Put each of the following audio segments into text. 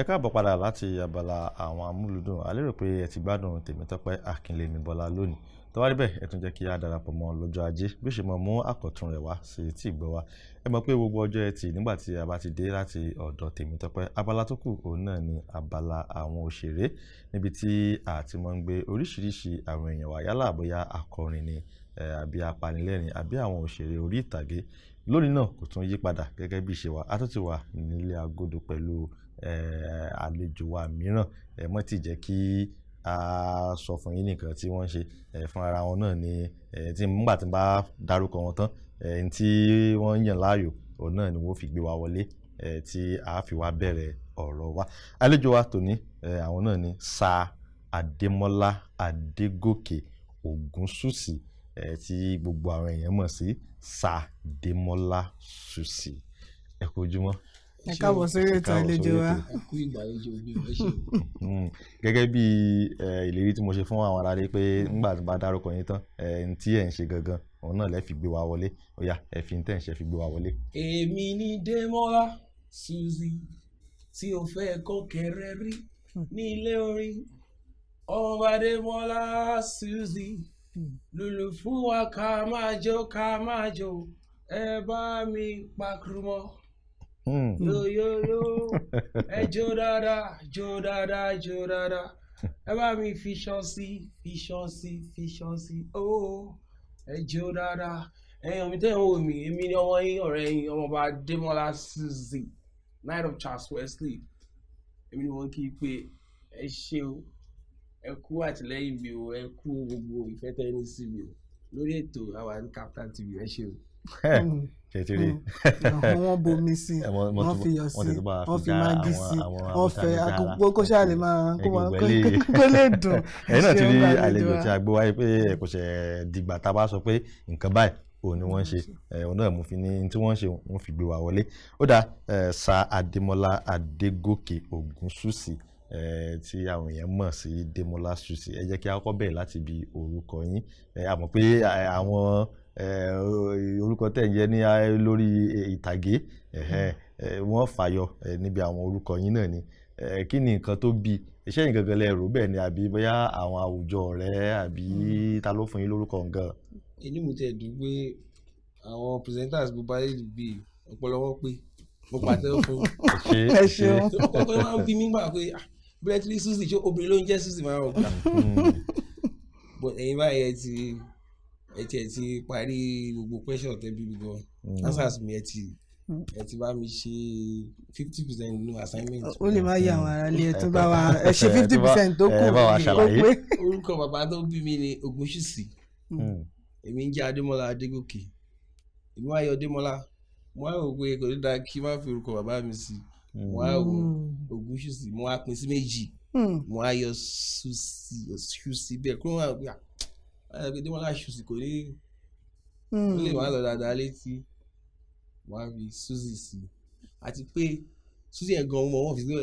káàbọ̀ padà láti abala àwọn amúlùdùn. A lérò pé ẹ ti gbádùn Tèmítọ́pẹ́ Akínléníbọ́lá lónìí. Tó wá rí bẹ́ẹ̀, ẹ tún jẹ́ kí a darapọ̀ mọ́ lọ́jọ́ Ajé bí ó ṣe mọ̀ mú àkọ́tún rẹ̀ wá sí etí ìgbọ́ wa. Ẹ mọ̀ pé gbogbo ọjọ́ Ẹtì nígbà tí a bá ti dé láti ọ̀dọ̀ Tèmítọ́pẹ́, abala tó kù òun náà ni abala àwọn òṣèré, níbi tí a ti máa ń gbé oríṣiríṣi àwọn èèyàn wá, yálà bóyá akọrin ni àbí apanilẹ́rìn àbí àwọn òṣèré orí ìtàgé. Lónìí náà kò tún yí padà gẹ́gẹ́ bí ìṣe wa. A tún ti wà nílé agodo pẹ̀lú àlejò wa mìíràn. Ẹ mọ́ tí jẹ́ kí a sọ fún yín nìkan tí wọ́n ṣe fún ara wọn náà ni tí nígbà tí n bá dárúkọ wọn tán tí wọ́n yàn láàyò òun náà ni wọ́n fi gbé wa wọlé tí a fi wá bẹ̀rẹ̀ ọ̀rọ̀ wa. Àlejò wa tòní àwọn náà ni Sir Ademola Adegoke Ogunsusi tí gbogbo àwọn èèyàn mọ̀ sí Sir Demola Suzi. Ẹ kú ojúmọ́. Ẹ káàbọ̀ sórí ètò àlejò wa. Kú ìgbàlejò bí ẹ ṣe. Gẹ́gẹ́ bí ìlérí tí mo ṣe fún àwọn aráalé pé nígbà tí bá dárúkọ yín tán tí ẹ̀ ń ṣe gangan òun náà lẹ́ fi gbé wa wọlé. Ó yá ẹ fi tẹ́ ń ṣe fi gbé wa wọlé. Èmi ni Demola Suzi tí o fẹ́ kọ́ kẹrẹ rí ní ilé orin. Ọba Demola Suzi lùlù fún wa ká máa jó ẹ bá mi pàkúrúmọ́. Yo yo yo, ẹ jó dáadáa, jó dáadáa, jó dáadáa. Ẹ bá mi fi ṣan sí, oh, ẹ jó dáadáa. Ẹ̀yin mi tẹ́ ẹ̀ wò mí, èmi ni ọmọ yín ọ̀rẹ́ yín, ọmọọba Demola Suzi, Knight of Charles Wesley. Èmi ni wọ́n kí i pé ẹ ṣé o, ẹ kú àtìlẹ́yìn mi o, ẹ kú gbogbo ìfẹ́ tẹ́ ní sí mi o. Lórí ètò àwa ní KAFTAN TV, ẹ ṣé o. Ṣètìlẹ̀. Wọ́n bomi sí, wọ́n fi yọ̀ sí, wọ́n fi mágí sí, wọ́n fẹ́ àkókò kó ṣáà lè máa kó lè dùn. Ẹ̀yin náà ti rí àlejò tí a gbé wáyé pé kò ṣe dìgbà tá a bá sọ pé nǹkan báyìí òun ni wọ́n ṣe òun náà mo fi ní tí wọ́n ṣe wọ́n fi gbé wa wọlé. Ó dá Sir Ademola Adegoke Ogunsusi tí àwọn èèyàn mọ̀ sí Demola Suzi. Ẹ jẹ́ kí a kọ́kọ́ bẹ̀rẹ̀ láti ibi orúkọ yín. A mọ̀ pé àwọn orúkọ tẹ̀ ń jẹ́ ní lórí ìtàgé wọ́n fàyọ níbi àwọn orúkọ yín náà ni. Kí ni nǹkan tó bí iṣẹ́ yìí gangan lẹ rò bẹ́ẹ̀ ni àbí bóyá àwọn àwùjọ rẹ̀ àbí ta ló fún yín lórúkọ nǹkan? Inú mi tẹ̀ dùn pé àwọn presenters bó bá yìí bí ọpọlọ wọn pé mo pàtẹ́wọ́ fún ẹ ṣeun. ọkọ máa ń bí mi gbà pé bílẹ̀tìlì Suzi ṣé obìnrin ló ń jẹ́ Suzi máa ń rọ̀gbà. But ẹ̀yin báyìí ẹ ti parí gbogbo question tẹ́ bí mi gan. Answers mi ẹ ti bá mi ṣe 50% nínú assignment. Ó lè má yẹ àwọn aráalé ẹ tó bá wa ẹ ṣe 50% tó kù ó pé. Orúkọ bàbá tó bí mi ni Ogunsusi. Èmi ń jẹ́ Ademola Adegoke. Èmi wá yọ Demola. Mo á rò pé kò ní dáa kí n má fi orúkọ bàbá mi sí. Mo á wo Ogunsusi, mo á pín sí méjì. Mo á yọ Suzi bẹ́ẹ̀ kúrò wá pé Demola Suzi kò ní ó lè wá lọ dáadáa létí. Mo á fi Suzi sí. Àti pé Suzi yẹn gan ọmọ wọn fi sí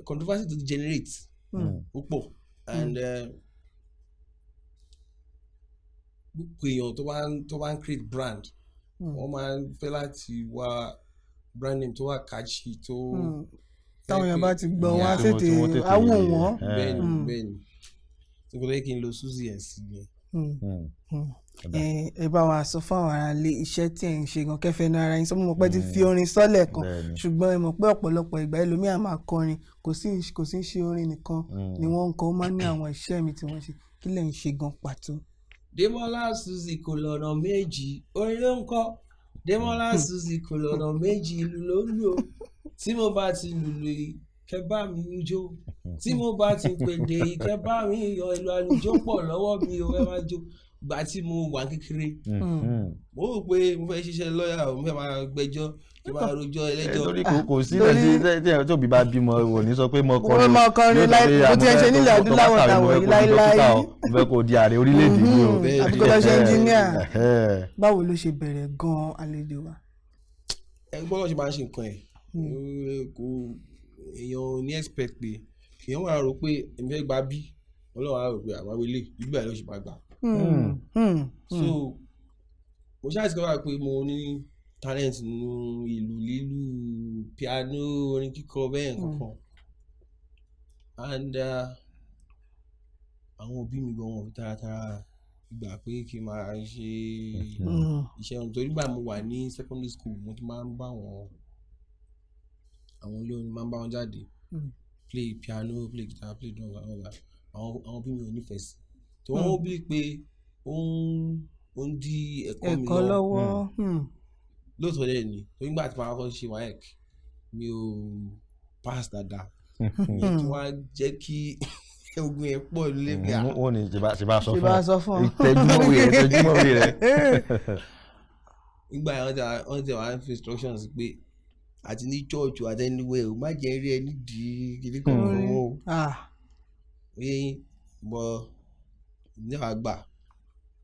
controversy to generate púpọ̀ and gbogbo èèyàn tó bá ń create brand wọ́n máa ń fẹ́ láti wá brand name tó wà catchy tó. Táwọn èèyàn bá ti gbọ́ wá tètè awò wọ́n. Bẹ́ẹ̀ni tí kò lè kí n lo Suzi yẹn sí yẹn. Ẹ bá wa sọ fún àwọn aráalé iṣẹ́ tí ẹ̀ ń ṣe gan kẹfẹ́ ní ara yín sọ mọ̀ pé ti fi orin sọ́lẹ̀ kan ṣùgbọ́n ẹ mọ̀ pé ọ̀pọ̀lọpọ̀ ìgbà ẹlòmíà máa kọrin kò sí ṣe orin nìkan ni wọ́n ń kọ ó máa ń ní àwọn iṣẹ́ mi tí wọ́n ṣe kí lẹ̀ ń ṣe gan pàtó. Demola Suzi kò lọ́nà méjì orin ló ń kọ. Demola Suzi kò lọ́nà méjì ìlú ló ń lò. Tí mo bá ti lùlù kẹ bá mi jó, tí mo bá ti pèdè kẹ bá mi yọ, ìlú àlùjọ pọ̀ lọ́wọ́ mi ò fẹ́ máa jó. Gbà tí mo wà kékeré mo rò pé mo fẹ́ ṣiṣẹ́ lọ́ọ̀yà mo fẹ́ máa gbẹ́jọ́ kí n máa rojọ́ ẹlẹ́jọ́. Torí kò sí tí òbí bá bímọ wò ní sọ pé mo kọrin láì mo ti ẹ ṣe nílẹ̀ adúláwọ̀ táwọn yìí láíláí. Mo fẹ́ kó di ààrẹ orílẹ̀-èdè yìí o. Àbíkọ́ lọ ṣe ẹnjíníà. Báwo ló ṣe bẹ̀rẹ̀ gan-an àlejò wa? Ẹ gbọ́dọ̀ ṣe máa ń ṣe nǹkan ẹ̀ èèyàn ò ní expect pé èèyàn wà rò pé èmi fẹ́ gba bí Ọlọ́run á rò pé àwọn ilé ìgbà ló ṣe máa gbà. So mo ṣáà ti kọ́ wá pé mo ní talent nínú ìlú lílù piano orin kíkọ bẹ́ẹ̀ kankan and àwọn òbí mi gan wọn taratara gbà pé kí n máa ṣe iṣẹ́ ohun torí gbà mo wà ní secondary school mo ti máa ń bá àwọn olórin máa ń bá wọn jáde play piano play guitar play drum àwọn òbí mi ò nífẹ̀ẹ́ sí tí wọ́n bí pé ó ń di ẹ̀kọ́ mi lọ́wọ́ lóòótọ́ dẹ̀ ni torí gbà tí màá kọ́ ṣe WAEC mi ò pass dáadáa ìyẹn tí wọ́n á jẹ́ kí ogun ẹ̀ pọ̀ lébí à. wọ́n ní ṣe bá sọ fún ìtẹ́júmọ́wé rẹ̀. nígbà wọ́n ti wá fi instructions pé àti ní church àti anywhere o má jẹ́ rí ẹ nídìí kìíní kan fún o. oye bọ́ ní àgbà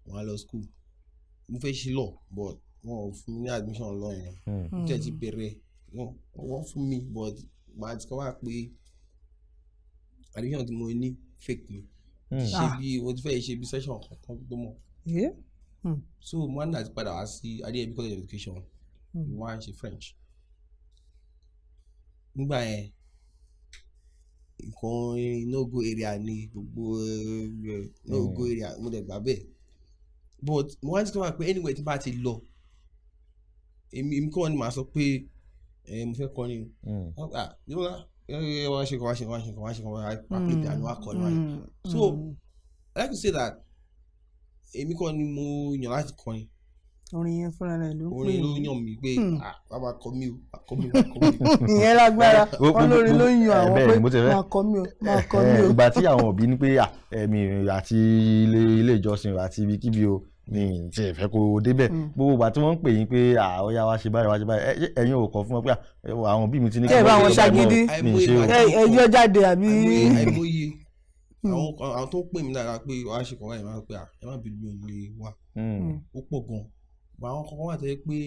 wọn á lọ school mo fẹ́ ṣe law but wọn ò fún mi ní admission law yẹn tẹ̀ ti bẹ̀rẹ̀ wọ́n fún mi but màá ti kọ́ wá pé admission tí mo ní fake ni ṣe bí mo ti fẹ́ ṣe bí session kan tó mọ̀ so mo wá ní láti padà wá sí Adegoke College of Education mo wá ń ṣe French nígbà yẹn nǹkan no go area ni gbogbo no go area mo dẹ̀ gbà bẹ́ẹ̀ but mo wá ní kí wọ́n pé anyway tí bá ti lọ èmi kọ́ ni màá sọ pé mo fẹ́ kọ́ ni wọ́n ṣe kọ́ wá play piano wá kọ́ ni wá. So I like to say that èmi kọ́ ni mo yàn láti kọ́ ni. Orin yẹn fúnra rẹ̀ ló pè é. Orin ló yàn mí pé bàbá kọ́ mi o. Ìyẹn lágbára olórin ló yàn àwọn pé máa kọ́ mi o. Ìgbà tí àwọn òbí ní pé ẹ̀mí àti ilé ìjọsìn àti ibikíbi o ní tí ẹ fẹ́ kó o débẹ̀ gbogbo ìgbà tí wọ́n ń pè yín pé ó yá wá ṣe báyìí ẹ̀yin ò kọ̀ fún wọn pé àwọn òbí mi ti ní kí wọ́n bá ṣàgídí ẹjọ́ jáde àbí. àìmọye àwọn tó ń pè mí dára pé wàá ṣe kàn wáyé máa ń pè ẹ má bínú mi ò lè wá ó pọ̀ gan-an àwọn kankan wà tẹ́ pé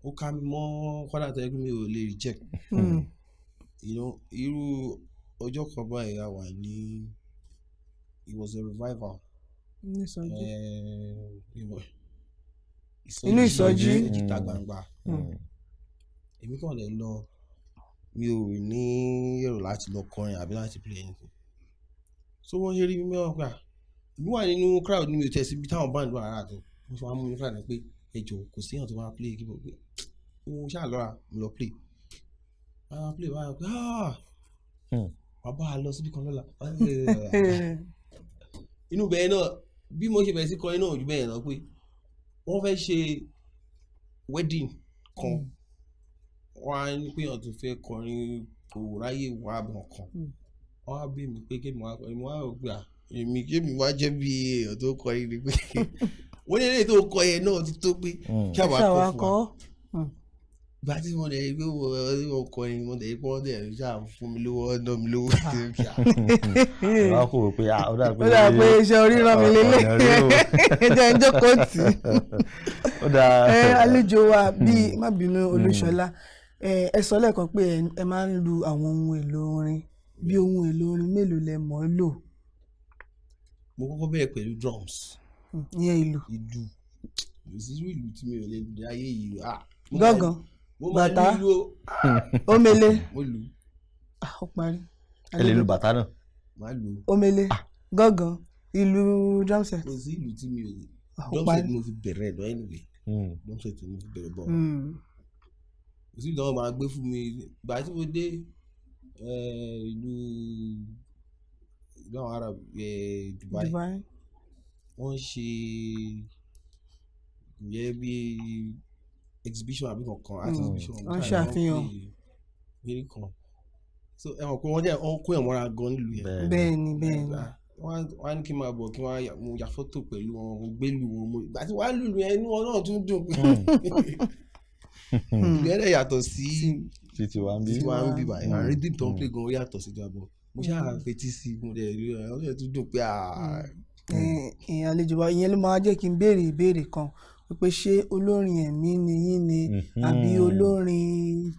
ó ká mi mọ́ kọ́dà tẹ́ pé mi ò lè reject irú ọjọ́ kan báyìí a wà ní it was a revival inú ìsọjí ìta gbangba èmi kàn lè lọ mi ò ní èrò láti lọ kọrin àbí láti play anything so wọ́n ṣe rí mi mẹ́wàá pé èmi wà nínú crowd ní mi ò tẹ̀ síbi táwọn band wà rárá tó mo ṣe wá mú mi crowd pé ẹjọ kò sí èèyàn tó máa play kí mo pé mo ṣáà lọ́ra mo lọ play báyọ̀ play báyọ̀ pé bàbá lọ síbi kan lọ́la inú bẹ́ẹ̀ náà bí mo ṣe bẹ̀rẹ̀ sí kọrin náà ju bẹ́ẹ̀ náà pé wọ́n fẹ́ ṣe wedding kan wọ́n á ní pé èèyàn tó fẹ́ kọrin kò ráyè wá bọ̀ kan wọ́n á bí mi pé kí mo wá kọrin mo wá rò pé èmi kí mi wá jẹ́ bí èèyàn tó kọrin ni pé wọ́n ní eléyìí tó kọ yẹn náà ti tó pé kí a máa kọ fún wa ìgbà tí mo dẹ̀ pé wọ́n kọ yẹn mo dẹ̀ pé wọ́n dẹ̀ ṣáà fún mi lówó ọ̀nà mi lówó. wọ́n kò pé ó dà pé iṣẹ́ oríran mi lélẹ̀ ẹjọ́ ń jókòó tì í. àlejò wa bíi má bínú Olúṣọlá ẹ sọ lẹ́ẹ̀kan pé ẹ máa ń lu àwọn ohun èlò orin bí ohun èlò orin mélòó lẹ mọ̀ ọ́ lò. mo kọ́kọ́ bẹ̀rẹ̀ pẹ̀lú drums. Ìyẹn ìlú ìsirú ìlú tí mi ò lè lù ayé yìí gángan bàtà omele mo lù ó parí. ẹ lè lu bàtà náà. má lù omele gángan ìlú drum set. kò sí ìlú tí mi ò lè drum set mo fi bẹ̀rẹ̀ lọ anyway drum set mo fi bẹ̀rẹ̀ bọ̀ kò sí ìdánwò máa gbé fún mi ìgbà tí mo dé ìlú àwọn Arab Dubai. Wọ́n ṣe ìyẹn bí exhibition àbí kankan art exhibition wọ́n ṣàfihàn eré kan so ẹ mọ̀ pé wọ́n jẹ́ wọ́n kó ẹ̀ mọ́ra gan nílùú yẹn. bẹ́ẹ̀ni wọ́n á ní kí n máa bọ̀ kí wọ́n mo ya fọ́tò pẹ̀lú wọn mo gbé lù wọn mo ìgbà tí wọ́n á lùlù yẹn inú wọn náà tún dùn pé ìlú yẹn dẹ̀ yàtọ̀ sí títí wa ń bí báyìí rhythm tó ń play gan ó yàtọ̀ sí ìjọba mo ṣáà fetí sí mo dẹ̀ rí ọ ọ́ tún dùn pé àlejò wa ìyẹn ló máa jẹ́ kí n béèrè ìbéèrè kan pé ṣé olórin ẹ̀mí ni yín ni àbí olórin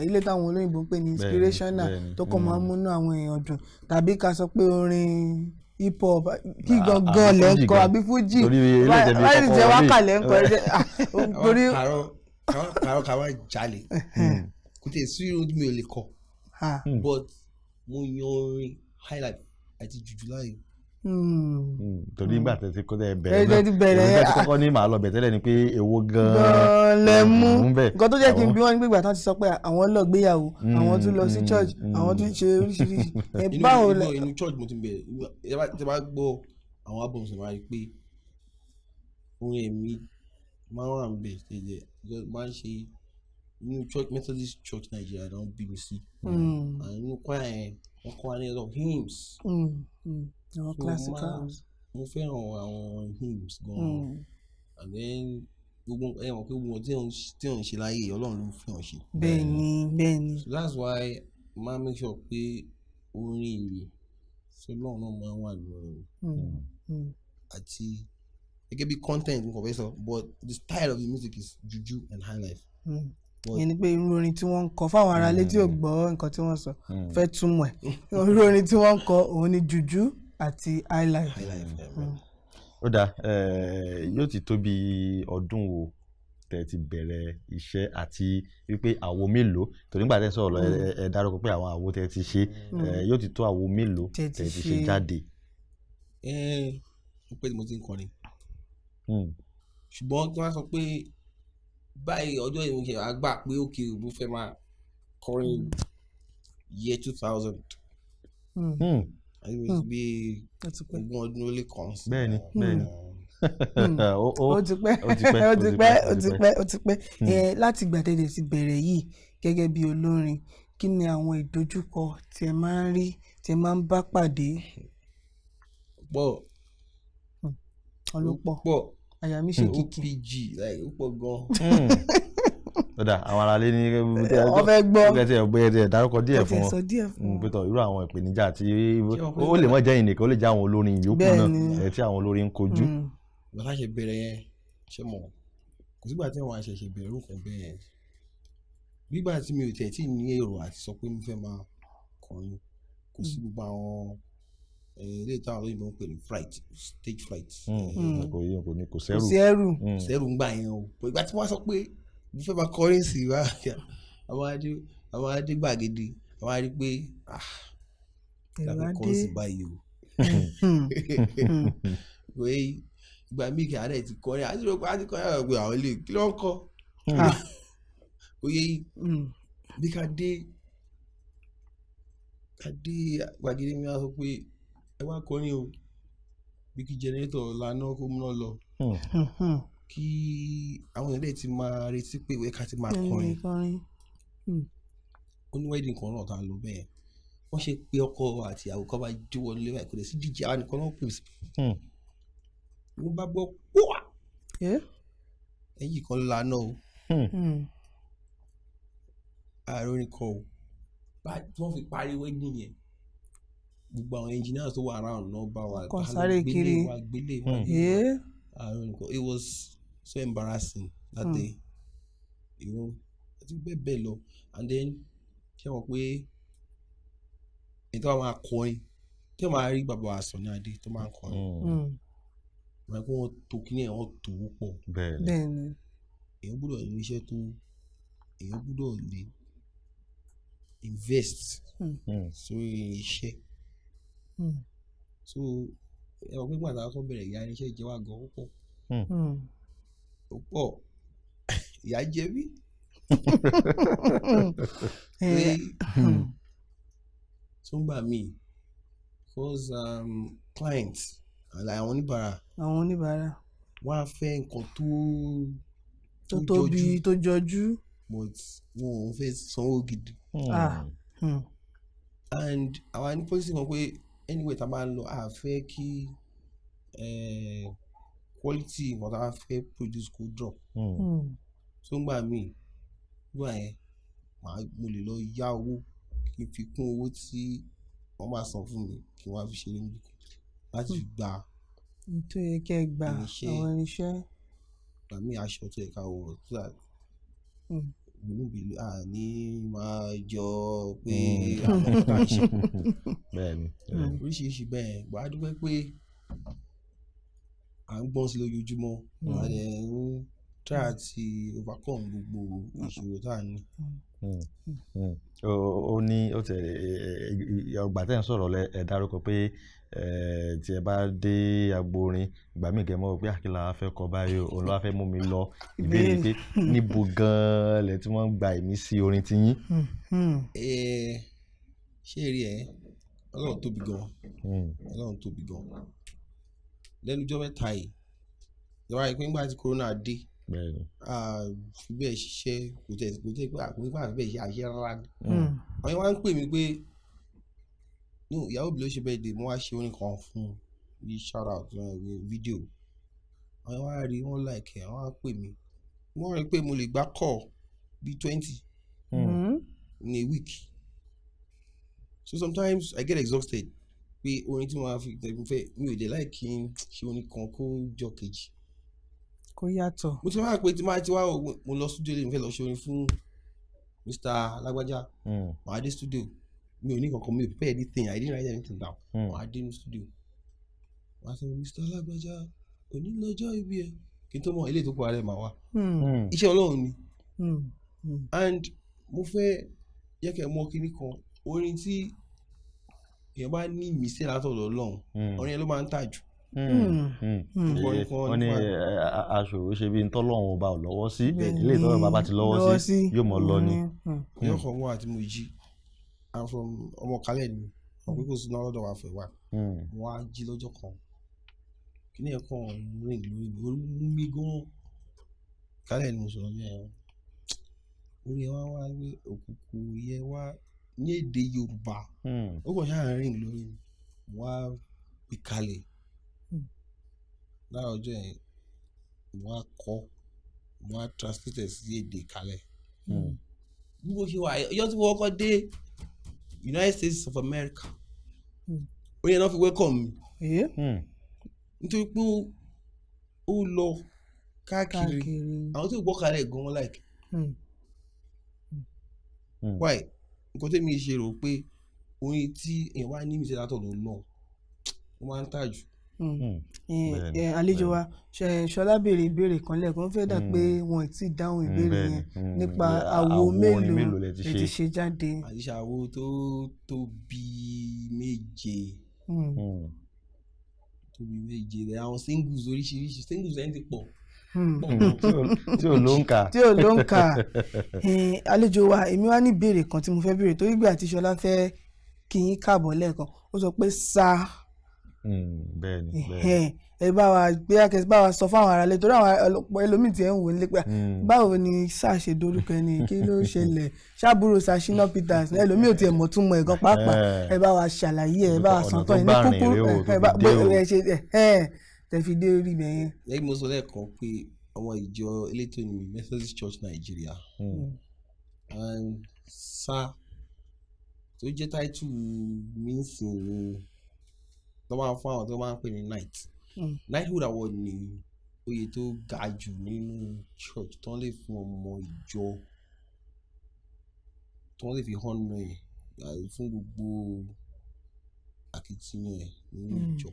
ilé táwọn olóyìnbó ń pè ní inspirational tó kàn máa ń múnú àwọn èèyàn dùn tàbí ká sọ pé orin hip hop kí gangan lẹ́ ń kọ àbí fújì láì jẹ́ wákà lẹ́ ń kọ torí káwá jalè kò tẹ̀ sí irun tí mi ò lè kọ but mo yan orin high life àti jùjú láàyè. Torí nígbà tẹ́ ti kọ́ tẹ́ bẹ̀rẹ̀ náà èwo tẹ́ ti kọ́kọ́ ní màá lọ bẹ̀ tẹ́lẹ̀ ni pé èwo gan-an lẹ mú nǹkan tó jẹ́ kí n bí wọ́n nígbà tán ti sọ pé àwọn lọ gbéyàwó àwọn tún lọ sí church àwọn tún ṣe oríṣiríṣi báwo lẹ. inú church mo ti bẹ̀rẹ̀ tẹ́ bá gbọ́ àwọn album ṣe máa rí pé orin ẹ̀mí máa ń wà ń bẹ̀ ṣẹ̀jẹ̀ máa ń ṣe inú church Methodist Church Nigeria náà bí mi sí inú choir yẹn wọ́n kọ́ wa ní ọ̀dọ̀ hymns. Àwọn classicals. Mo fẹ́ràn àwọn hymns gan-an and then gbogbo ẹ̀wọ̀n pé gbogbo tí ò ń ṣe láyé Ọlọ́run ló fi hàn ṣe. Bẹ́ẹ̀ni. So that's why máa make sure pé orin ìyè so Ọlọ́run náà máa wà lórí àti gẹ́gẹ́ bí content nǹkan fẹ́ sọ but the style of the music is juju and high life. Ìyẹn ni pé irú orin tí wọ́n ń kọ fáwọn ará ilé tí ò gbọ́ nǹkan tí wọ́n sọ fẹ́ túmọ̀ ẹ̀ irú orin tí wọ́n ń kọ òun ni juju àti high life. Ó dáa yóò ti tó bí ọdún wo tẹ́ ti bẹ̀rẹ̀ iṣẹ́ àti wípé àwo mélòó torí nígbà tẹ́ sọ̀rọ̀ ẹ dárúkọ pé àwọn àwo tẹ́ ti ṣe yóò ti tó àwo mélòó tẹ́ ti ṣe jáde. Mo pé mo ti ń kọrin ṣùgbọ́n tí wọ́n sọ pé báyìí ọjọ́ ìwé ṣe àgbà pé òkè mo fẹ́ máa kọrin year 2000 àyè bí ogún ọdún ó lè kàn sí. Bẹ́ẹ̀ni ó ti pẹ́ láti ìgbà tẹ́ ti bẹ̀rẹ̀ yìí gẹ́gẹ́ bí olórin kí ni àwọn ìdojúkọ tí ẹ máa ń rí tí ẹ máa ń bá pàdé. Pọ̀ àyà mi ṣe kìkì. OPG like ó pọ̀ gan. Ọ̀dà àwọn aráalé ní wọ́n fẹ́ gbọ́ ẹ̀ dárúkọ díẹ̀ fún wọn pẹ̀tọ̀ irú àwọn ìpèníjà tí ó lè mọ̀ jẹ́ ìnìkan ó lè jẹ́ àwọn olórin yòókù náà tí àwọn olórin ń kojú. Bàtà ṣe bẹ̀rẹ̀ yẹn ṣe mọ̀ kò sígbà tí àwọn àṣẹ̀ṣẹ̀ bẹ̀rẹ̀ nǹkan bẹ́ẹ̀ yẹn nígbà tí mi ò tẹ̀ tí ní èrò àti sọ pé mo fẹ́ máa kọrin kò sí gbogbo àwọn ilé ìtàn àwọn olóyìnbó ń pè ní fright stage fright. Kò sẹ́rù ń gbà yẹn o ìgbà tí wọ́n sọ pé mo fẹ́ máa kọrin sí wa àwọn adé gbàgede àwọn adé pé láti kọ́ sí báyìí o ìgbà míì kí àárẹ̀ ti kọrin àti kọrin àwọn ọ̀gbìn àwọn ilé kí ló ń kọ́ oyè bí ká dé gbàgede mi wá sọ pé ẹ wá kọrin o bí kí jẹnẹrétọ̀ lànà kó múná lọ kí àwọn èèyàn lè ti máa retí pé ìwé ká ti máa kọrin ó ní wedding kan náà tá a lò bẹ́ẹ̀ wọ́n ṣe pé ọkọ àti ìyàwó kan bá jó wọlé lẹ́wà ìkọlẹ̀ sí díje àwọn nìkan náà pè sí ló bá gbọ́ pọ́wà ẹ̀yìn kan lànà o ààrẹ orin kan o tí wọ́n fi parí wedding yẹn gbogbo àwọn engineers tó wà around náà bá wa gbélé wa ààrẹ orin kan it was so embarrassing that day àti bẹ́ẹ̀ lọ and then ṣé wọ́n pé ètò àwọn akọrin tí wọ́n máa rí bàbá àṣọ ní adé tó máa ń kọrin wọ́n kó wọn tó kíní ẹ̀ wọ́n tó pọ̀ bẹ́ẹ̀ni èèyàn gbọ́dọ̀ ní iṣẹ́ tó èèyàn gbọ́dọ̀ lè invest sórí iṣẹ́ so ẹ̀wọ̀n pé gbàdá tó bẹ̀rẹ̀ ìyá iṣẹ́ ìjẹ́wà gan ó pọ̀ ìyá jẹ mí tó ń gbà mí because clients àwọn oníbàárà wọ́n á fẹ́ nǹkan tó tóbi tó jọjú but wọn ò fẹ́ sanwó gidi and àwọn ní policy kan pé anyway tá a máa ń lọ a fẹ́ kí quality nǹkan tá a fẹ́ produce kó drop tó ń gbà mí gbà yẹn mo lè lọ yá owó kí n fi kún owó tí wọ́n máa san fún mi kí wọ́n á fi ṣeré níbi láti fi gba nítorí kẹ́ ẹ gba àwọn irinṣẹ́ gbà mí aṣọ tó yẹ ká wọ̀ tó dà gbìlúgbìlú ní máa jọ pé àwọn ọ̀gá ṣe oríṣiríṣi bẹ́ẹ̀ gbà dúpẹ́ pé à ń gbọ́n sí lójoojúmọ́ try àti overcome gbogbo ìṣòro tá a ní. Ó ní ó tẹ ọgbà tẹ́ ń sọ̀rọ̀ ẹ dárúkọ pé tí ẹ bá dé agbo orin ìgbà míì kẹ́ mọ̀ pé àkìlà wa fẹ́ kọ báyìí òun ló wá fẹ́ mú mi lọ ìbéèrè pé níbo gan-an lẹ tí wọ́n ń gba ìmísí orin ti yín. Ṣé rí ẹ Ọlọ́run tóbi gan, Ọlọ́run tóbi gan. Lẹ́nu ọjọ́ mẹ́ta yìí ìwà ìpín nígbà tí corona dé fi bẹ́ẹ̀ ṣiṣẹ́ kò tẹ̀ pé àkóńgbà fi bẹ́ẹ̀ ṣe àṣẹ rárá ni. àwọn yẹn wá ń pè mí pé ìyàwó mi ló ṣe bẹ́ẹ̀ dé mo wá ṣe orin kan fún bí shout out fídíò. àwọn yẹn wá rí wọn like ẹ̀ wọ́n á pè mí wọ́n rí pé mo lè gbá call bí 20 in a week. So sometimes I get exhausted pé orin tí wọ́n á fi fẹ́ mi ò dé láì kí n ṣe orin kan kó jọ kejì. Kó yàtọ̀. Mo ti wá pé tí máa ti wá mo lọ studio lè mi fẹ́ lọ ṣe orin fún Mr. Lágbájá. Màá dé studio mi ò ní kankan mi ò prepare anything I didn't write anything down. Màá dé ní studio. Màá sọ Mr. Lágbájá òní lọ́jọ́ ìbí ẹ kí n tó mọ ilé ìtókò ààrẹ màá wá. Iṣẹ́ Ọlọ́run ni. And mo fẹ́ yẹ kẹ́ mọ̀ kíní kan orin tí èèyàn bá ní ìmísí látọ̀dọ̀ Ọlọ́run orin yẹn ló máa ń tà jù. wọ́n ní aṣòro ṣe bí ntọ́lọ́run ọba ò lọ́wọ́ sí ilé ìtọ́lọ́run bàbá ti lọ́wọ́ sí yóò mọ̀ lọ ni. yóò kàn wọ́n àti mo jí ọmọ kálẹ̀ ni wọ́n pé kò sí náà lọ́dọ̀ wa fẹ́ wà wọ́n á jí lọ́jọ́ kan kí ni ẹ̀kọ́ rìn lórí mi ó mú mi gan kálẹ̀ ni mo sọ̀rọ̀ ní ẹ̀rọ orí ẹ̀ wá wá gbé òkùnkùn yẹ wá ní èdè Yorùbá ó kàn ṣáà rìn lórí mi wọ́n á gbé kalẹ̀ lára ọjọ́ yẹn wọ́n á kọ́ wọ́n á translate sí èdè kalẹ̀ bí mo ṣe wà ọjọ́ tí wọ́n kọ́ dé United States of America ó yẹn náà fi welcome mi nítorí pé ó lọ káàkiri àwọn tó gbọ́ kalẹ̀ gan-an like why nǹkan tẹ́mi ṣe rò pé orin tí èèyàn wá ní ìmísí látọ̀dọ̀ náà ó máa ń tà jù. Àlejò wa Ṣọlá béèrè ìbéèrè kan lẹ́ẹ̀kan ó fẹ́ dà pé wọn ò tí ì dáhùn ìbéèrè yẹn nípa àwo mélòó lẹ ti ṣe jáde. àṣà àwo tó tóbi méje rẹ àwọn singles oríṣiríṣi singles ẹni ti pọ̀ tí ò ló ń kà. Àlejò wa èmi wá ní ìbéèrè kan tí mo fẹ́ béèrè torí gbà tí Ṣọlá fẹ́ kí yín káàbọ̀ lẹ́ẹ̀kan ó sọ pé sá. Bẹ́ẹ̀ni. Ẹ bá wa gbé akẹ́sí bá wa sọ fáwọn aráalé torí àwọn ẹlòmíì tí ẹ ń wò nílé pé báwo ni sáà ṣe dorúkọ ẹni kí ló ṣẹlẹ̀ ṣàbúrò Ṣínà Peters ẹlòmíì ò tiẹ̀ mọ̀ tún mọ̀ ẹ̀gán pàápàá ẹ bá wa ṣàlàyé ẹ bá wa sọ tán ẹ ní kúkúrú ẹ ṣe tẹ̀fi dé orí ibẹ̀ yẹn. lẹ́yìn mo sọ lẹ́ẹ̀kan pé ọmọ ìjọ elétò ní Methodist Church Nigeria and sá tó jẹ́ táìtù mínsìn ní tó máa ń fún àwọn tó máa ń pè ní knighthood award ní oyè tó ga jù nínú church tó ń lè fún ọmọ ìjọ tó ń lè fi hàn náà fún gbogbo akitiyan ẹ̀ nínú ìjọ.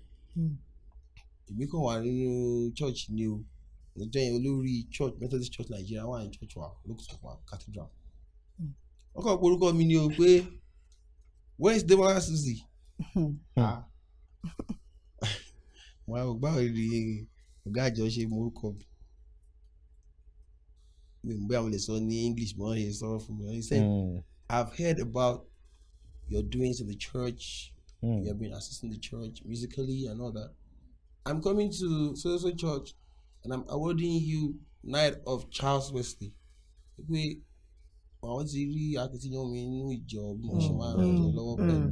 èmi kàn wà nínú church ni o ọjọ́ yẹn olórí church Methodist Church Nigeria wà ní church wa lókùsọ̀pá cathedral wọ́n kàn porúkọ mi ni o pé where is Demola Suzi? wọ́n á gbá òrì ọ̀gá àjọ ṣe morúkọ mi bí àwọn lè sọ ní English mọ́ ẹ sọ fún mi he said I've heard about your doings in the church you have been assisting the church musically and all that I'm coming to so church and I'm awarding you Knight of Charles Wesley pé àwọn ti rí akitiyan mi nínú ìjọ bí mo ṣe máa ń ràn jọ lọ́wọ́ pẹ̀lú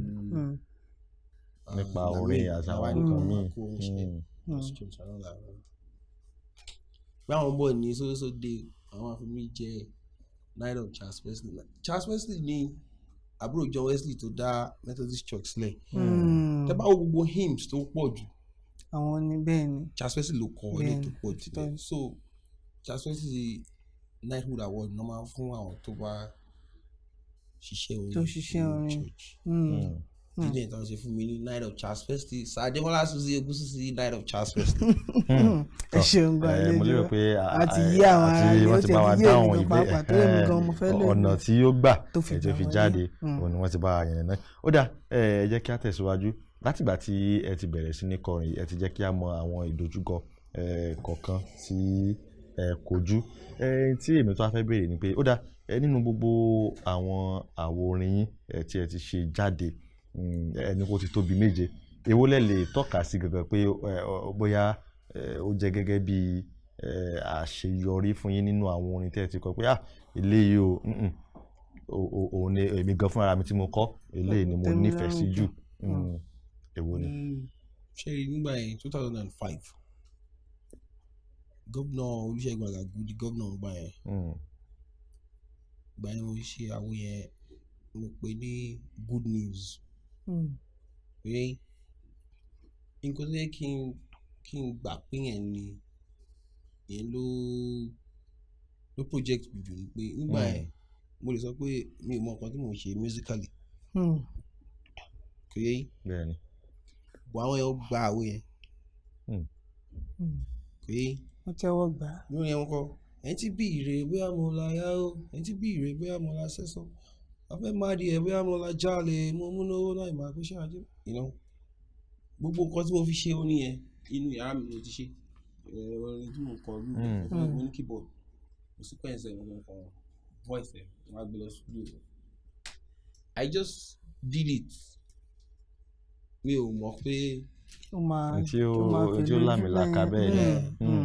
nípa orin àtàwọn nǹkan míì. bí àwọn bọ̀ ní sódé àwọn afẹ́mi jẹ́ Knight of Charles Wesley. Charles Wesley ní àbúrò John Wesley tó dá Methodist Church sílẹ̀. tẹ́ bá wo gbogbo hymns tó pọ̀ jù àwọn ní bẹ́ẹ̀ ni Charles Wesley ló kọ ilé tó pọ̀ jù bẹ́ẹ̀ so Charles Wesley Knighthood award ló máa ń fún àwọn tó bá ṣiṣẹ́ orin church. dídé ìtàn ṣe fún mi ní night of Charles Festi Demola Suzi Ogunsusi night of Charles Festi. ẹ ṣeun gan àlejò mo lérò pé àti yí àwọn ará ilé ó ti yí èmi gan pàápàá tó èmi gan mo fẹ́ lè ọ̀nà tí yóò gbà tó fi jáde òun ni wọ́n ti bá a yẹn náà. Ó dà ẹ jẹ́ kí a tẹ̀síwájú látìgbà tí ẹ ti bẹ̀rẹ̀ sí ní kọrin ẹ ti jẹ́ kí a mọ àwọn ìdojúkọ kọ̀ọ̀kan tí ẹ kojú tí èmi tó wá fẹ́ béèrè ni pé ó dà nínú gbogbo àwọn àwo orin yín tí ẹ ti ṣe jáde ẹni kó ti tó bí 7 èwo lẹ lè tọ́ka sí gangan pé bóyá ó jẹ́ gẹ́gẹ́ bí àṣeyọrí fún yín nínú àwọn orin tẹ́ ẹ ti kọ pé eléyìí òun ni èmi gan fúnra mi tí mo kọ eléyìí ni mo nífẹ̀ẹ́ sí jù èwo ni. ṣe nígbà yẹn 2005 gómìnà Olúṣẹ́gun Àgàgù di gómìnà gbà yẹn gbà yẹn mo ṣe àwo yẹn mo pè ní good news pé nǹkan tó yẹ kí n gbà pé yẹn ni yẹn ló project mi jù ní pé nígbà yẹn mo lè sọ pé mi ò mọ nǹkan tí mo ń ṣe musically kò yẹ yín bọ̀ àwọn yẹn gba àwo yẹn kò yẹ yín wọ́n tẹ́wọ́ gbà á. lórí ẹ̀ ń kọ́ ẹni tí bí ìrè bóyá mo la yá o ẹni tí bí ìrè bóyá mo la sẹ́sọ afẹ́ máa di ẹ̀ bóyá mo la jalè mo múná owó náà ìmọ̀ àpéṣẹ́ àjẹ́ gbogbo nǹkan tí mo fi ṣe orin yẹn inú yàrá mi mo ti ṣe orin tí mo kọ mo ní keyboard mo sequence ẹ̀ mo kọ voice ẹ̀ mo gbé lọ studio I just did it mi ò mọ̀ pé tí ó lámìlaka bẹ́ẹ̀ ni.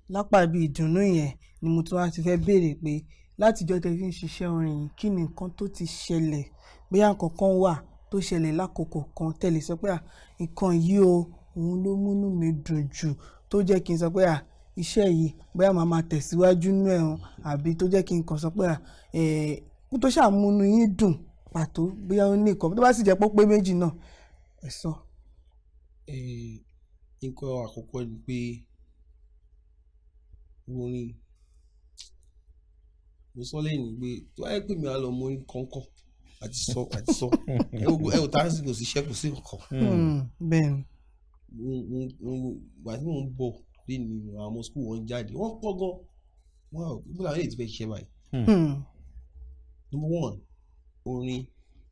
lápá ibi ìdùnnú yẹn ni mo tún wá ti fẹ́ béèrè pé látijọ́ tẹ́ fi ń ṣiṣẹ́ orin yìí kí ni nǹkan tó ti ṣẹlẹ̀ bóyá nǹkan kan wà tó ṣẹlẹ̀ lákòókò kan tẹ́lẹ̀ sọ pé nǹkan yìí o òun ló múnú mi dùn jù tó jẹ́ kí n sọ pé iṣẹ́ yìí bóyá màá máa tẹ̀síwájú nú ẹ̀ hàn àbí tó jẹ́ kí n kàn sọ pé kó tó ṣàmúnú yín dùn pàtó bóyá ó ní nǹkan tó bá sì jẹ́ pé méjì náà ẹ sọ. nǹkan àkọ́kọ́ ni pé orin mo sọ lẹ́yìn pé tó wáyé pé mi á lọ mọ orin kọ̀ọ̀kan àti sọ ẹ ò tá sí kò sí iṣẹ́ kò sí nǹkan. bẹ́ẹ̀ni. gbà tí mò ń bọ̀ lẹ́nu àwọn ọmọ skul wọn jáde wọ́n pọ̀ gan wọn ò bí làwọn èèyàn ti fẹ́ ṣiṣẹ́ báyìí. number 1 orin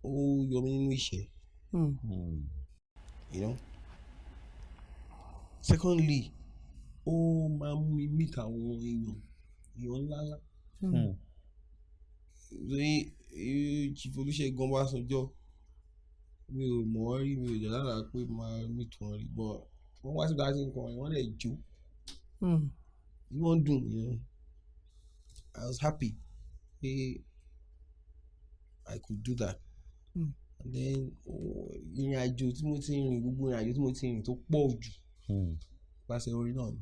ó yọ mí nínú ìṣẹ́. Secondly ó máa mú mi meet àwọn èèyàn ńláńlá. Chief Olúṣẹ́gun Ọbásanjọ́ mi ò mọ̀ wọ́n rí mi ò jẹ́ lára pé máa meet wọn rí bọ́ wọ́n wá sí láti nǹkan wọ́n lè jó bí wọ́n dùn yẹn I was happy pé I could do that. And then ìrìn àjò tí mo ti rìn gbogbo ìrìn àjò tí mo ti rìn tó pọ̀ jù pàṣẹ orin náà ni.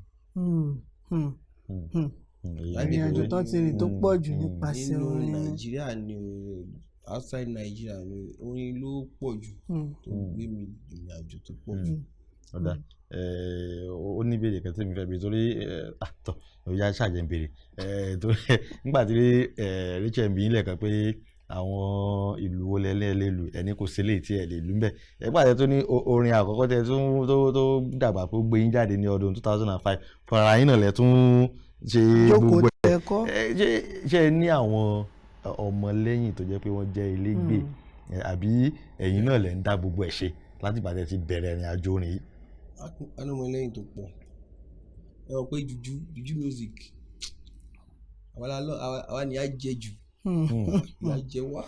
ìrìn àjò tó ti rìn tó pọ̀ jù nípasẹ̀ orin. nínú Nàìjíríà ni outside Nàìjíríà ni orin ló pọ̀ jù tó gbé mi ìrìn àjò tó pọ̀ jù. ọ̀dà ó ní ìbéèrè kan tí mi fẹ́ bi torí àtọ̀ ìyá ṣàjẹ́ ń béèrè torí nígbà tí Rachel ń bí ilẹ̀ kan pé àwọn ìlú wo lẹ́lẹ́lẹ́lù ẹni kò sílé tí ẹ lè lù mbẹ́ ẹgbẹ́ àti tó ní orin àkọ́kọ́ tẹ tó dàgbà pé ó gbé yín jáde ní ọdún 2005 fúnra yín náà lẹ tún ṣe gbogbo ẹ̀ ṣe ní àwọn ọmọlẹ́yìn tó jẹ́ pé wọ́n jẹ́ ilégbè àbí ẹ̀yin náà lẹ ń dá gbogbo ẹ̀ ṣe láti ìgbà tẹ́ ti bẹ̀rẹ̀ ìrìn àjò orin yìí. ọmọlẹ́yìn tó pọ̀ ẹ wọ pé juju music àwa ni a jẹ jù ìyá jẹ wá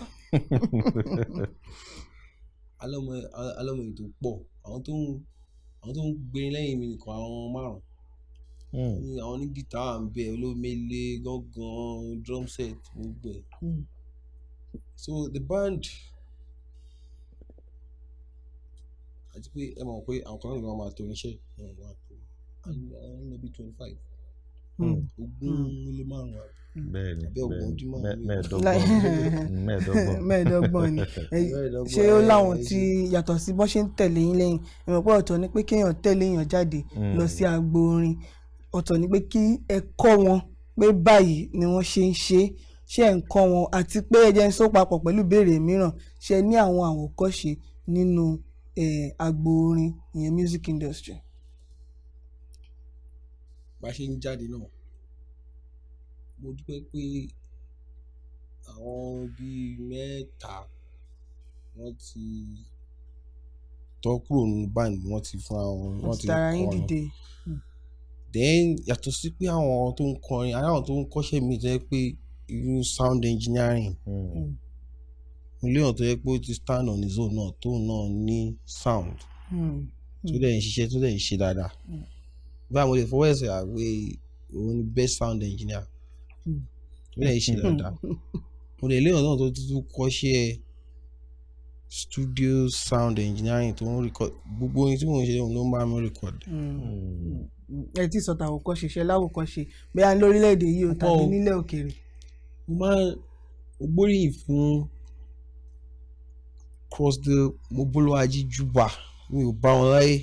alọ́mọ ètò pọ̀ àwọn tó ń gbé lẹ́yìn mi nìkan àwọn 5 àwọn ní gìtá à ń bẹ olómele gángan drum set gbogbo ẹ̀ so the band àti pé ẹ mọ̀ pé àwọn kan náà máa tó oníṣẹ́ wọn wá tó àwọn ẹbí 25 ogún ilé 5 bẹ́ẹ̀ni mẹ́ẹ̀ẹ́dọ́gbọ̀n ni ṣé ó láwọn tí yàtọ̀ sí bọ́n ṣe ń tẹ̀lé yín lẹ́yìn ìmọ̀ pé ọ̀tọ̀ ni pé kéèyàn tẹ̀lé èèyàn jáde lọ sí agbo orin ọ̀tọ̀ ni pé kí ẹ kọ́ wọn pé báyìí ni wọ́n ṣe ń ṣe ṣé ẹ̀ ń kọ́ wọn àti pé ẹ jẹ́ ń sọ papọ̀ pẹ̀lú ìbéèrè mìíràn ṣé ní àwọn àwòkọ́ṣe nínú agbo orin ìyẹn music industry. bá ṣe ń jáde náà mo dúpẹ́ pé àwọn bíi mẹ́ta wọ́n ti tọ́ kúrò nínú band wọ́n ti fún àwọn wọ́n ti tara yín dìde. then yàtọ̀ sí pé àwọn tó ń kọrin àwọn tó ń kọ́ṣẹ́ mi tó yẹ pé irú sound engineering mo léèyàn tó yẹ pé ó ti stand on his own náà tó náà ní sound tó dẹ̀ ń ṣiṣẹ́ tó dẹ̀ ń ṣe dáadáa báwo mo lè fọwọ́ ẹ̀sẹ̀ àgbé òun ni best sound engineer tó dẹ̀ ń ṣe dáadáa mo lè léèyàn náà tó tún kọ́ṣẹ́ studio sound engineering tó ń record gbogbo ohun tí mo ń ṣe òun ló ń bá mi record. ẹ ti sọ̀tà àwòkọ́ṣe ṣe láwòkọ́ṣe bóyá lórílẹ̀‐èdè yìí o tàbí nílẹ̀ òkèèrè. mo máa ń gbóríyìn fún cross the Moboloaji Juba mi ò bá wọn láyé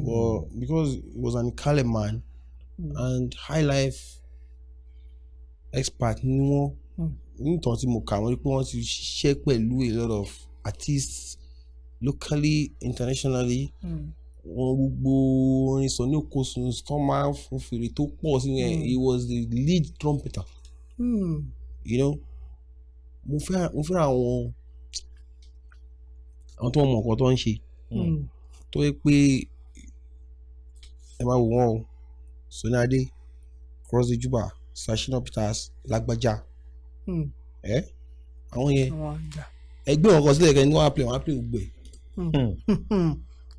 but because he was an Ikale man and high life expert ni wọ́n nítorí tí mo kà wọ́n rí pé wọ́n ti ṣiṣẹ́ pẹ̀lú a lot of artists locally internationally wọn gbogbo orin sọ ní okosun tó máa ń fún fèrè tó pọ̀ sí yẹn he was the lead trumpeter you know mo fẹ́ràn àwọn tó mọ̀ nǹkan tó ń ṣe tó yẹ pé ẹ máa wò wọ́n o Sunny Adé Cross the Juba Sashina Peters Lágbájá àwọn yẹn ẹgbẹ́ wọn kan sílẹ̀ kẹ́ni wọ́n á play gbogbo ẹ̀.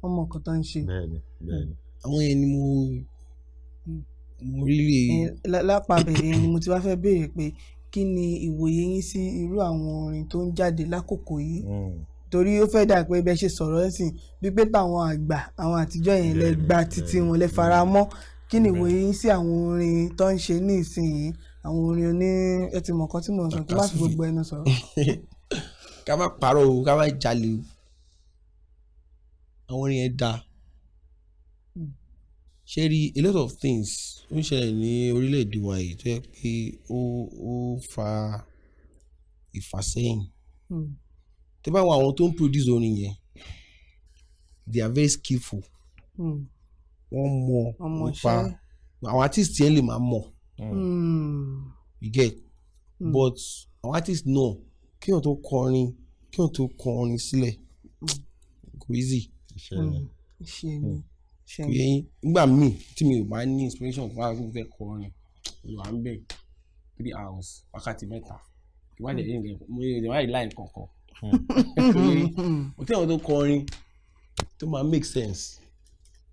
ọmọ kan tó ń ṣe. bẹ́ẹ̀ni. àwọn yẹn ni mo rí. lápá bẹ̀rẹ̀ ni mo ti wá fẹ́ béèrè pé kí ni ìwòye yín sí irú àwọn orin tó ń jáde lákòókò yìí torí ó fẹ́ dà pé bẹ́ẹ̀ ṣe sọ̀rọ̀ ẹ̀sìn bí pé táwọn àgbà àwọn àtijọ́ yẹn lẹ gba títí wọn lẹ fara mọ́ kí ni ìwòye yín sí àwọn orin tó ń ṣe ní ìsinyìí àwọn orin oní ẹ ti mọ̀ kan tí mo sọ kí má fi gbogbo ẹnu sọ̀rọ̀. ká má parọ́ o ká má jalè o àwọn orin yẹn dáa ṣe rí a lot of things ó ń ṣẹlẹ̀ ní orílẹ̀-èdè wa yìí tó yẹ pé ó fa ìfàsẹ́yìn tẹ́ bá wo àwọn tó ń produce orin yẹn they are very skillful wọ́n mọ̀ nípa àwọn artist yẹn lè máa mọ̀ you get but àwọn artist náà kí wọ́n tó kọrin sílẹ̀ kò easy nígbà míì tí mi ò bá ní inspiration fún àwọn tó fẹ́ kọrin olùwà ń bẹ̀ 3 hours wákàtí mẹ́ta ìwádìí ẹ̀yìn rẹ̀ mo lè wáyé line kankan mo tí àwọn tó kọrin tó máa make sense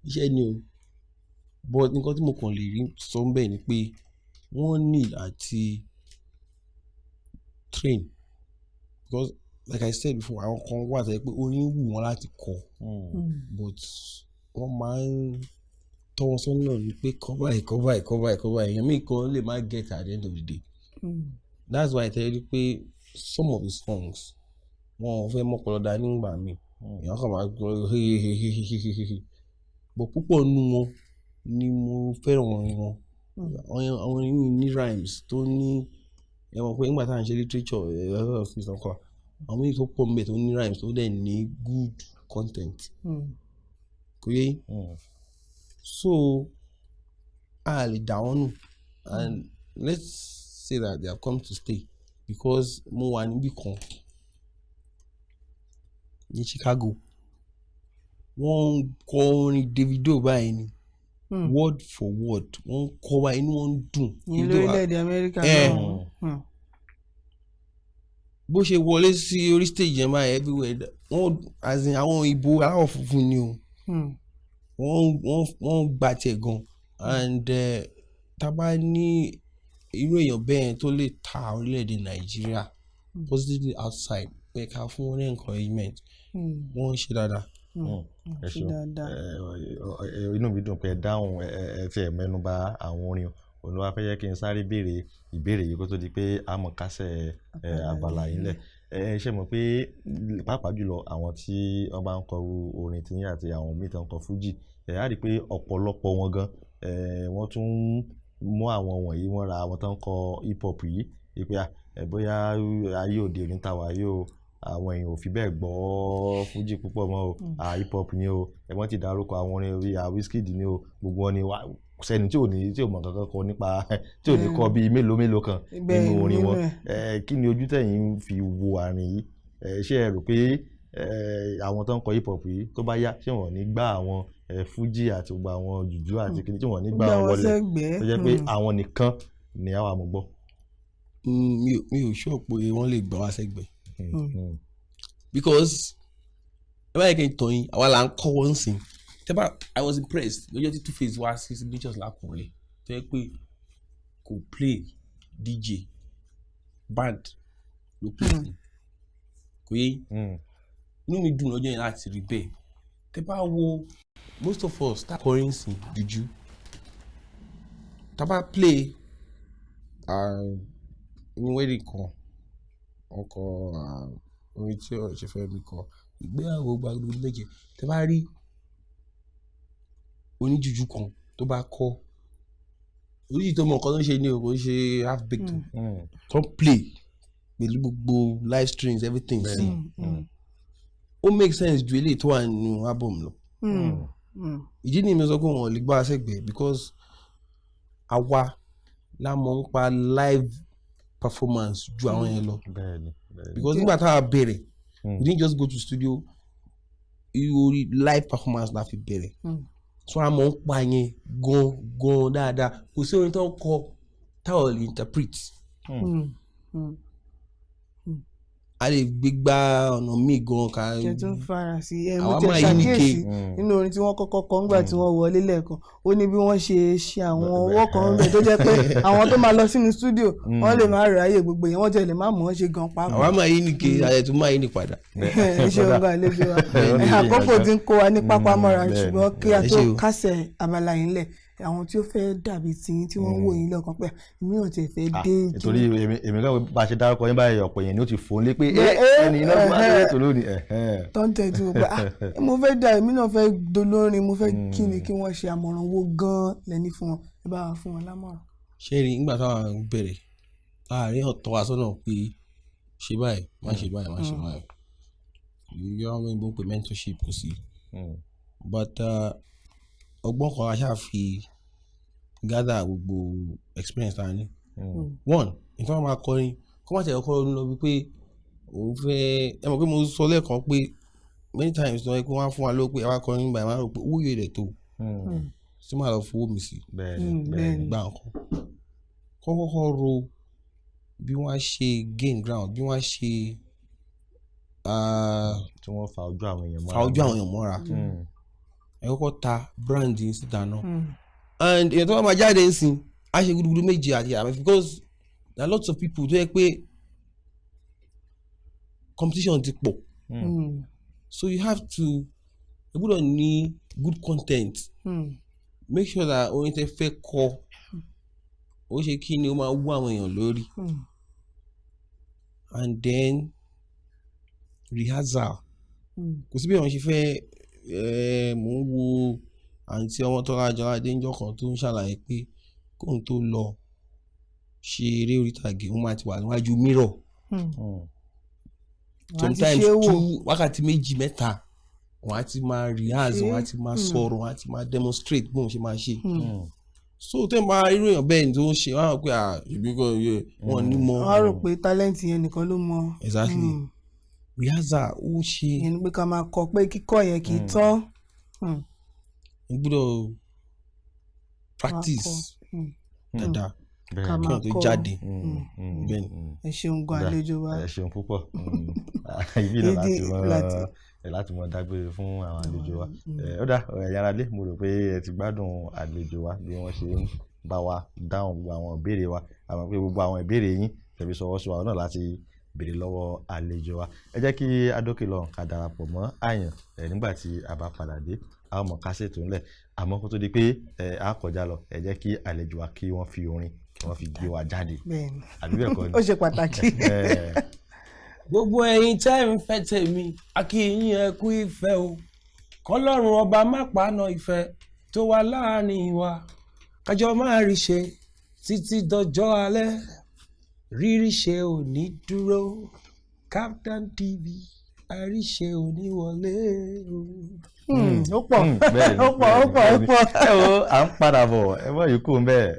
iṣẹ́ ni o but nǹkan tí mo kàn lè rí sọ bẹ́ẹ̀ ni pé wọ́n need àti train because like I said before àwọn kan wà tó yẹ pé orin wù wọ́n láti kọ but wọ́n máa ń tọ́ wọn sọ́nà ní pé cover èèyàn míì kan lè má get at the end of the day that's why I tell you pé some of the songs wọn ò fẹ́ mọ́pọlọ dá nígbà míì èèyàn kan máa gbọ́ but púpọ̀ nínú wọn ni mo fẹ́ràn orin wọn àwọn orin ní rhymes tó ní ẹ̀wọ̀n pé nígbà tá à ń ṣe literature àwọn méjì tó pọ̀ mbẹ̀ tó ní rhymes tó dẹ̀ ní good content kò yé so a lè dà wọ́n nù and let's say that they have come to stay because mo wà níbì kan ní Chicago wọ́n ń kọ orin Davido báyìí ni word for word wọ́n ń kọ báyìí inú wọn ń dùn. ní lórílẹ̀‐èdè Amẹ́ríkà náà bó ṣe wọlé sí orí stage yẹn báyìí everywhere wọ́n as in àwọn ìbò aláwọ̀ funfun ni o wọ́n gbà tiẹ̀ gan and tá a bá ní irú èèyàn bẹ́ẹ̀ tó lè ta orílẹ̀-èdè Nàìjíríà positively outside pé ká fún wọn ní encouragement wọ́n ń ṣe dáadáa. inú mi dùn pé ẹ dáhùn ẹ tí ẹ mẹ́nu bà àwọn orin òun ló wá fẹ́ yẹ kí n sáré béèrè ìbéèrè yìí kó tó di pé a mọ̀ kásẹ̀ abala yìí lẹ̀ ṣe mọ̀ pé pàápàá jùlọ àwọn tí wọ́n bá ń kọ orin tiyín àti àwọn míì tó ń kọ fújì á rí i pé ọ̀pọ̀lọpọ̀ wọn gan wọ́n tún mú àwọn wọ̀nyí wọ́n ra àwọn tó ń kọ hip hop yìí ìpè bóyá ayé òde òní tàwa yóò àwọn èèyàn ò fi bẹ́ẹ̀ gbọ́ fújì púpọ̀ mọ́ o hip hop ni o ẹ̀wọ́n ti dárúkọ àwọn orin orí Wizkid ni o gbogbo wọn ni sẹ́ni tí ò mọ̀ kankan kọ nípa tí ò ní kọ bíi mélòó kan nínú orin wọn kí ni ojú tẹ̀yin fi wo àárín yìí ṣé ẹ rò pé àwọn tó ń kọ hip hop yìí tó bá yá ṣé wọ́n ní gbá àwọn fújì àti gbogbo àwọn jùjú àti kìnìún tí wọ́n ní gbá wọn wọlé tó jẹ́ pé àwọn nìkan ni àwa mọ̀ gbọ́. mi ò sọ pé wọ́n lè gbà wá sẹ́gbẹ̀ẹ́ because ẹ bá yẹ kí n tọ́ yín àwa là ń kọ́ wọ́n sìn tẹ́bà I was impressed lọ́jọ́ tí Two-Face wá sí signatures lákùnrin tó yẹ pé kò play DJ band ló play kò yé inú mi dùn lọ́jọ́ yẹn láti rí bẹ́ẹ̀ tẹ́bà wo most of us tá kọrin sìn jùjú tábà play ní wedding kan ọkọ orin tí ọ̀rọ̀ ṣe fẹ́ mi kọ ìgbéyàwó gbàgbọ́ méje tẹ́ bá rí oníjújú kan tó bá kọ oríṣi tó mọ nǹkan tó ń ṣe ní o kò ń ṣe half baked tó ń play pẹ̀lú gbogbo live streams everything sí ó make sense ju eléyìí tó wà nínú album lọ ìdí ni mi sọ pé wọn ò lè gbá a sẹ́gbẹ̀ẹ́ because àwa la mọ̀ ń pa live performance ju àwọn yẹn lọ because nígbà tá a bẹ̀rẹ̀ we didn't just go to studio live performance la fi bẹ̀rẹ̀ so a mọ̀ ń pa yẹn gan dáadáa kò sí orin tó ń kọ táwọn lè interpret a lè gbégbá ọ̀nà míì gan ká jẹ́ tó ń fara sí mo tẹ̀ ṣàkíyèsí nínú orin tí wọ́n kọ́kọ́ kọ ńgbà tí wọ́n wọlé lẹ́ẹ̀kan ó ní bí wọ́n ṣe àwọn ọwọ́ kan ń bẹ tó jẹ́ pé àwọn tó máa lọ sínú stúdíò wọ́n lè máa ráyè gbogbo yẹn wọ́n tẹ̀ lè má mọ̀ ọ́n ṣe gan pàápàá. àwa máa yí ni ke àyẹ̀tò máa yí ni padà. ṣé o bá àlejò wa àkókò tí ń kó wa ní pápá mọ́ra ṣùgbọ́n kí a tó kásẹ̀ abala yìí lẹ̀ àwọn tí ó fẹ́ dàbí tiyín tí wọ́n wò yín lọ́kàn pé mi ò tẹ̀ fẹ́ dé. nítorí èmi kan bá a ṣe dárúkọ yín báyìí ọ̀pọ̀ yẹn ni ó ti fò ó lé pé ẹni iná bá a ṣe tó lónìí. tọ́ntẹ̀ tí mo pẹ́ mo fẹ́ dà èmi náà fẹ́ dolórin mo fẹ́ kí ni kí wọ́n ṣe àmọ̀ràn wo gan-an lẹ́ni fún wọn ẹ bá wa fún wọn lámọ̀ràn. ṣé rí nígbà táwọn bẹ̀rẹ̀ láàrin ọ̀tọ̀ wa sọ́nà pé ṣe báyìí má ṣe báyìí má ṣe báyìí yíyá wọn ìbò ń pè mentorship kò sí but ọgbọ́n kan aṣáà fi gather gbogbo experience ta ni one nǹkan wọn máa kọrin kó má tẹ̀lé ọkọ lọ wípé òun fẹ́ ẹ mọ̀ pé mo sọ lẹ́ẹ̀kan pé many times lọ pé wọ́n á fún wa lówó pé àwa kọrin nígbà máa rò pé owó yóò rẹ̀ tó tí màá lọ fowó mi sí gbà nǹkan kọ́kọ́ ro bí wọ́n á ṣe gain ground bí wọ́n á ṣe tí wọ́n fa ojú àwọn èèyàn mọ́ra ẹ kọ́kọ́ ta brand yìí síta náà and èèyàn tó bá máa jáde ń sìn á ṣe gudugudu méje àti àmì because there are lots of people tó yẹ pé competition ti pọ̀ so you have to you gbọ́dọ̀ ní good content make sure that orin tẹ́ fẹ́ kọ ó ṣe kí ni ó máa wú àwọn èèyàn lórí and then rehearsal kò sí bí àwọn ṣe fẹ́ mò ń wo àǹtí ọmọ tó rájọ adéńjọ kan tó ń ṣàlàyé pé kóun tó lọ ṣe eré orí ìtàgé wọn máa ti wà níwájú mirror sometimes 2 wákàtí 2 3 wọn á ti máa rehearse wọn á ti máa sọ̀rọ̀ wọn á ti máa demonstrate bóun ṣe máa ṣe so tó ń bá irú èèyàn bẹ́ẹ̀ ni tó ń ṣe wọn á rò pé ìbíkọ wọn ní mọ. wọn á rò pé talent yẹn nìkan ló mọ. exactly rehearsal ó ṣe. ìyẹn ni pé ká máa kọ pé kíkọ yẹn kì í tán. n gbọ́dọ̀ practice dáadáa kí wọ́n tó jáde bẹ́ẹ̀ ni. ẹ ṣeun gan àlejò wa. ẹ ṣeun púpọ̀ ibi náà láti mọ dágbére fún àwọn àlejò wa ó dá yàrá lé mo rò pé ẹ ti gbádùn àlejò wa bí wọ́n ṣe ń bá wa dáhùn gbogbo àwọn ìbéèrè wa àmọ́ pé gbogbo àwọn ìbéèrè yín tẹ̀bí sọwọ́ sí wa náà láti béèrè lọ́wọ́ àlejò wa ẹ jẹ́ kí adókè lọ ká darapọ̀ mọ́ àyàn nígbà tí a bá padà dé a ó mọ kásẹ̀tì ńlẹ̀ àmọ́ kó tó di pé a kọjá lọ ẹ jẹ́ kí àlejò wa kí wọ́n fi orin kí wọ́n fi gbé wa jáde àbí bẹ́ẹ̀ kọ́ ni. ó ṣe pàtàkì. gbogbo ẹ̀yin tẹ́ ń fẹ́ tèmi a kí yín ẹ kú ìfẹ́ o kọ́lọ́run ọba má paná ìfẹ́ tó wà láàrin wa kájọ máa rí ṣe títí dọjọ́ alẹ́ ríríṣẹ́ ò ní dúró KAFTAN TV àríṣẹ́ ò ní wọlé ó pọ̀ ó pọ̀ ó pọ̀ ó pọ̀. ẹ wo à ń padà bọ̀ ẹ mọ̀ yìí kú ń bẹ́ẹ̀.